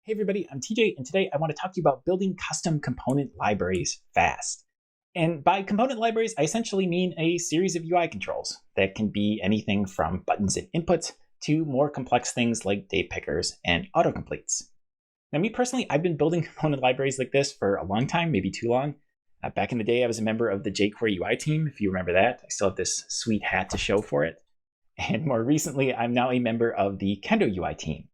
Hey everybody, I'm TJ, and today I want to talk to you about building custom component libraries fast. And by component libraries, I essentially mean a series of UI controls that can be anything from buttons and inputs to more complex things like date pickers and autocompletes. Now, me personally, I've been building component libraries like this for a long time, maybe too long. Back in the day, I was a member of the jQuery UI team, if you remember that. I still have this sweet hat to show for it. And more recently, I'm now a member of the Kendo UI team.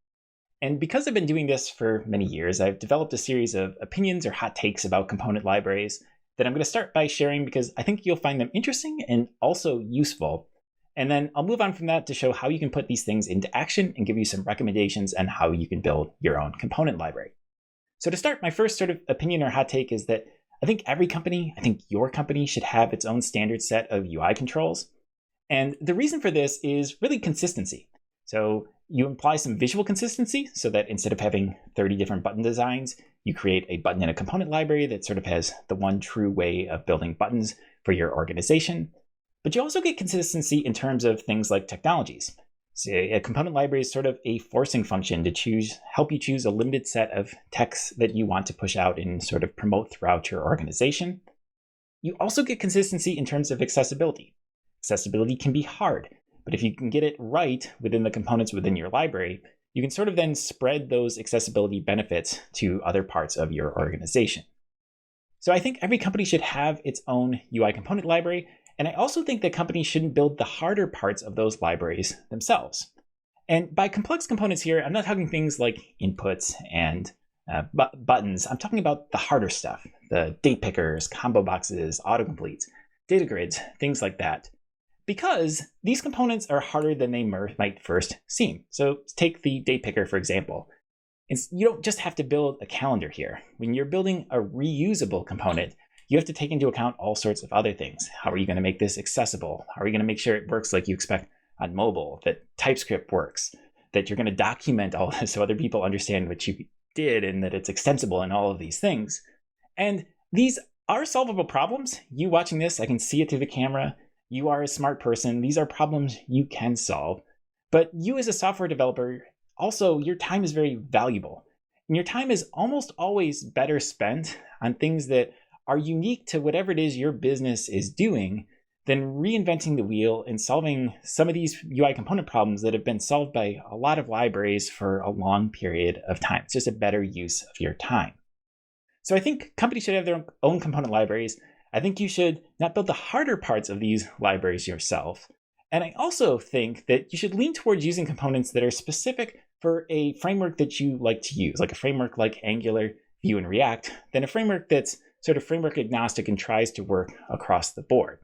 And because I've been doing this for many years, I've developed a series of opinions or hot takes about component libraries that I'm going to start by sharing because I think you'll find them interesting and also useful. And then I'll move on from that to show how you can put these things into action and give you some recommendations on how you can build your own component library. So to start, my first sort of opinion or hot take is that I think your company should have its own standard set of UI controls. And the reason for this is really consistency. So you imply some visual consistency so that instead of having 30 different button designs, you create a button in a component library that sort of has the one true way of building buttons for your organization. But you also get consistency in terms of things like technologies. So a component library is sort of a forcing function to help you choose a limited set of texts that you want to push out and sort of promote throughout your organization. You also get consistency in terms of accessibility. Accessibility can be hard. But if you can get it right within the components within your library, you can sort of then spread those accessibility benefits to other parts of your organization. So I think every company should have its own UI component library. And I also think that companies shouldn't build the harder parts of those libraries themselves. And by complex components here, I'm not talking things like inputs and buttons. I'm talking about the harder stuff, the date pickers, combo boxes, autocompletes, data grids, things like that. Because these components are harder than they might first seem. So take the date picker, for example. You don't just have to build a calendar here. When you're building a reusable component, you have to take into account all sorts of other things. How are you going to make this accessible? How are you going to make sure it works like you expect on mobile, that TypeScript works, that you're going to document all this so other people understand what you did and that it's extensible and all of these things. And these are solvable problems. You watching this, I can see it through the camera. You are a smart person. These are problems you can solve. But you as a software developer, also, your time is very valuable. And your time is almost always better spent on things that are unique to whatever it is your business is doing than reinventing the wheel and solving some of these UI component problems that have been solved by a lot of libraries for a long period of time. It's just a better use of your time. So I think companies should have their own component libraries. I think you should not build the harder parts of these libraries yourself. And I also think that you should lean towards using components that are specific for a framework that you like to use, like a framework like Angular, Vue, and React, than a framework that's sort of framework agnostic and tries to work across the board.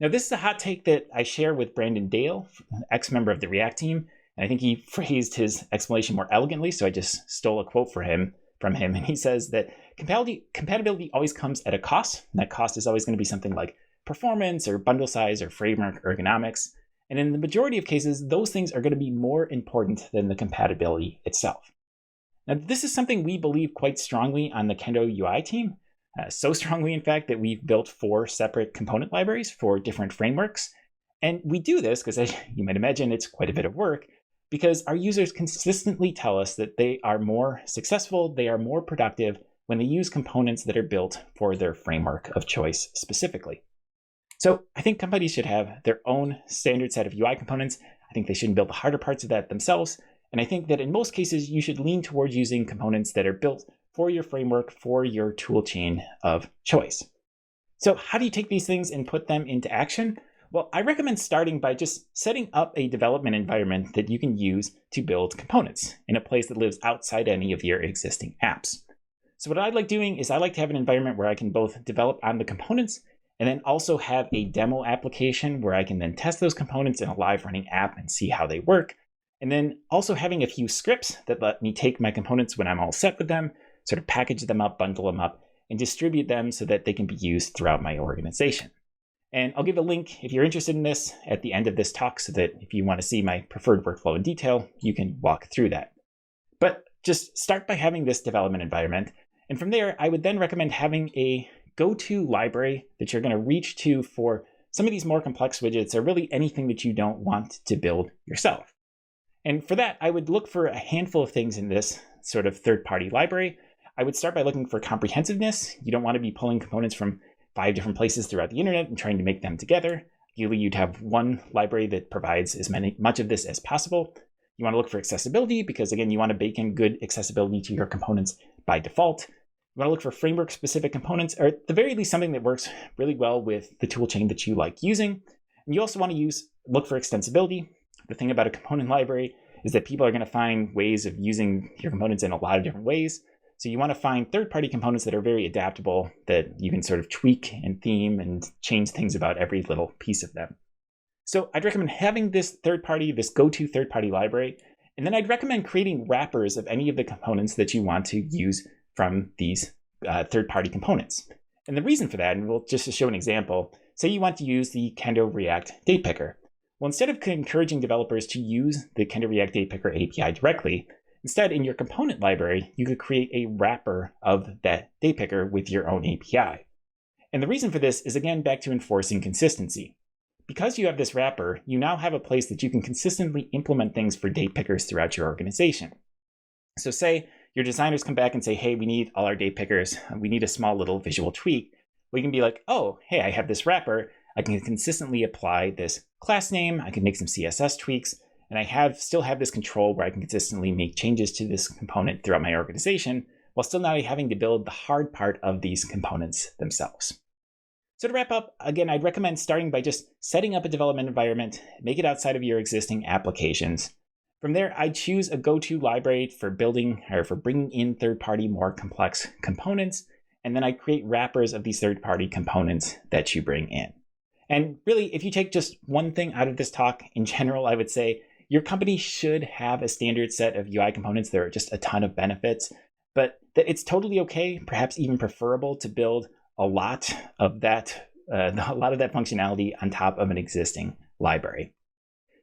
Now, this is a hot take that I share with Brandon Dale, ex-member of the React team. And I think he phrased his explanation more elegantly, so I just stole a quote from him. And he says that compatibility always comes at a cost. And that cost is always going to be something like performance or bundle size or framework ergonomics. And in the majority of cases, those things are going to be more important than the compatibility itself. Now, this is something we believe quite strongly on the Kendo UI team. So strongly, in fact, that we've built 4 separate component libraries for different frameworks. And we do this because, as you might imagine, it's quite a bit of work, because our users consistently tell us that they are more successful, they are more productive when they use components that are built for their framework of choice specifically. So I think companies should have their own standard set of UI components. I think they shouldn't build the harder parts of that themselves. And I think that in most cases, you should lean towards using components that are built for your framework, for your tool chain of choice. So how do you take these things and put them into action? Well, I recommend starting by just setting up a development environment that you can use to build components in a place that lives outside any of your existing apps. So what I like doing is I like to have an environment where I can both develop on the components and then also have a demo application where I can then test those components in a live running app and see how they work. And then also having a few scripts that let me take my components when I'm all set with them, sort of package them up, bundle them up, and distribute them so that they can be used throughout my organization. And I'll give a link if you're interested in this at the end of this talk so that if you want to see my preferred workflow in detail, you can walk through that. But just start by having this development environment. And from there, I would then recommend having a go-to library that you're going to reach to for some of these more complex widgets or really anything that you don't want to build yourself. And for that, I would look for a handful of things in this sort of third-party library, I would start by looking for comprehensiveness. You don't want to be pulling components from 5 different places throughout the internet and trying to make them together. Ideally, you'd have one library that provides much of this as possible. You want to look for accessibility because, again, you want to bake in good accessibility to your components by default. You want to look for framework-specific components, or at the very least something that works really well with the toolchain that you like using. And you also want to look for extensibility. The thing about a component library is that people are going to find ways of using your components in a lot of different ways. So you want to find third-party components that are very adaptable, that you can sort of tweak and theme and change things about every little piece of them. So I'd recommend having this go-to third-party library, and then I'd recommend creating wrappers of any of the components that you want to use from these third-party components. And the reason for that, and we'll just to show an example, say you want to use the Kendo React date picker. Well, instead of encouraging developers to use the Kendo React date picker API directly, instead in your component library, you could create a wrapper of that date picker with your own API. And the reason for this is, again, back to enforcing consistency. Because you have this wrapper, you now have a place that you can consistently implement things for date pickers throughout your organization. So say your designers come back and say, hey, we need all our date pickers. We need a small little visual tweak. We can be like, oh, hey, I have this wrapper. I can consistently apply this class name. I can make some CSS tweaks. And I still have this control where I can consistently make changes to this component throughout my organization while still not having to build the hard part of these components themselves. So to wrap up, again, I'd recommend starting by just setting up a development environment, make it outside of your existing applications. From there, I'd choose a go-to library for building or for bringing in third-party, more complex components, and then I'd create wrappers of these third-party components that you bring in. And really, if you take just one thing out of this talk, in general, I would say your company should have a standard set of UI components. There are just a ton of benefits, but that it's totally okay, perhaps even preferable, to build a lot of that functionality on top of an existing library.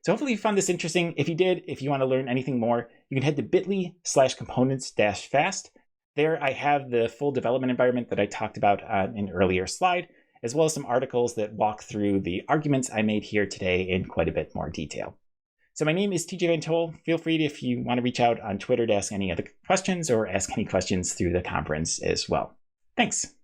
So hopefully you found this interesting. If you did, if you want to learn anything more, you can head to bit.ly/components-fast. There I have the full development environment that I talked about in an earlier slide, as well as some articles that walk through the arguments I made here today in quite a bit more detail. So my name is TJ VanToll. Feel free to, if you want to reach out on Twitter to ask any other questions or ask any questions through the conference as well. Thanks.